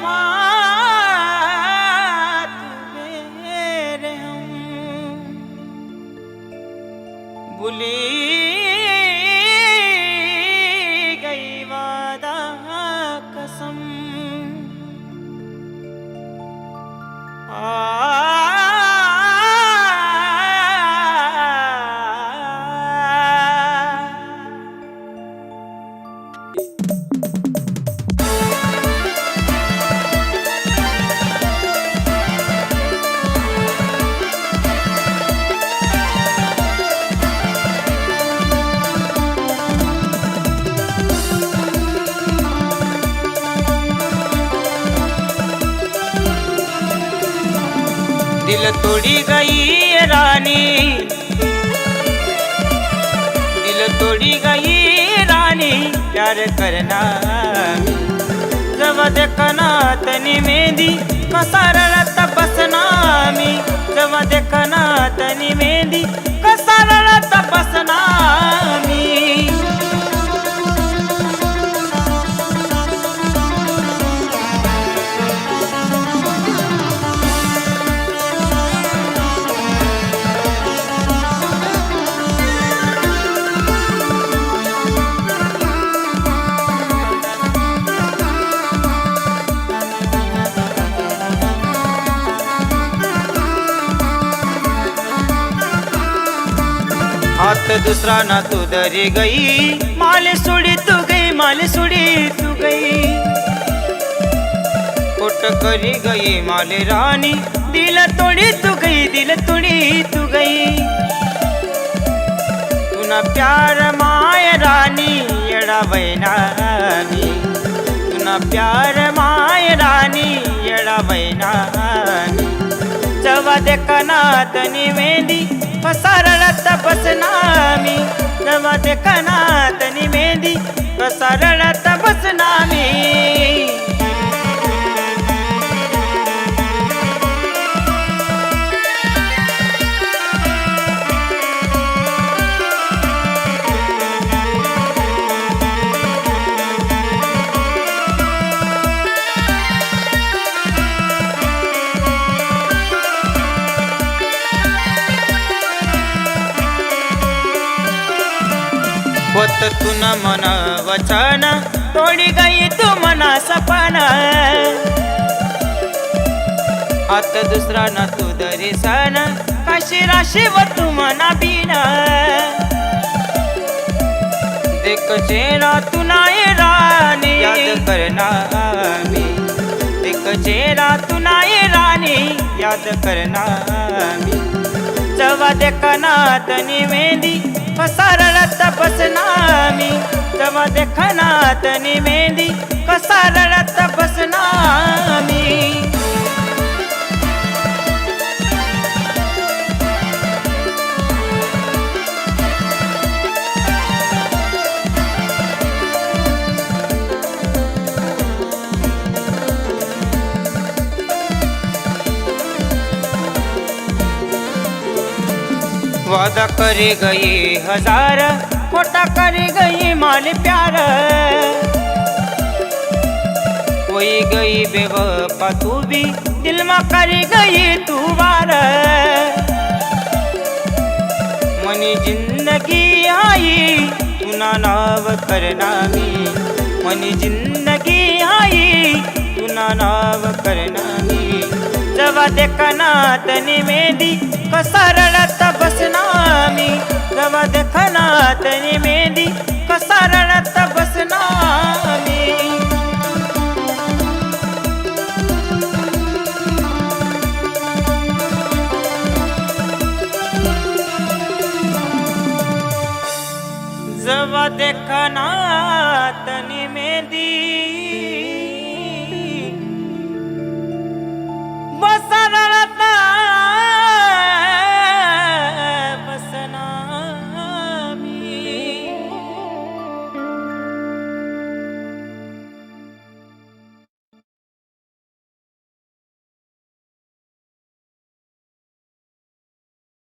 बात मेरे हम भूली गई वादा कसम दिल तोड़ी गई रानी, दिल तोड़ी गई रानी, प्यार करना जब देखना तनी मेहंदी कसा रडत बसना मी, जब देखना तनी मेहंदी कसा रडत बसना मी. हाथ दूसरा ना तू दरी गई, माल सुड़ी तू गई, माल सुड़ी तू गई, कोट करी गई माल रानी, दिल तोड़ी तू गई, दिल तोड़ी तू गई. तू ना प्यार माय रानी येड़ा वैनानी, तू ना प्यार माय रानी येड़ा वैनानी. जवा देखना तनी मेहंदी कसा रडत बसना मी, जवा देखना तनी मेहंदी कसा रडत बसना मी. होत तू न मन वचन, तोड़ी गई तू मना सपना, हात दूसरा न तू दर्शन, काशी राशी व तू मना बिना. देख चेहरा तू नाही रानी, याद करना मी, देख चेहरा तू नाही रानी, याद करना मी. जवा देखना तनी मेहंदी कसा रडत बसना मी, जवा देखना तनी मेहंदी कसा रडत बसना मी. वादा करी गई हजार, खोटा करी गई माल प्यार, कोई गई बेवफा तू भी, दिल में करी गई तू वार. मनी जिंदगी आई तू ना नाव करना मी, मनी जिंदगी आई तू ना नाव करना मी. जवा देखना तनी मेहंदी कसा रडत बसना मी, जवा देखना तनी मेहंदी कसा रडत बसना मी. जवा देखना तनी मेहंदी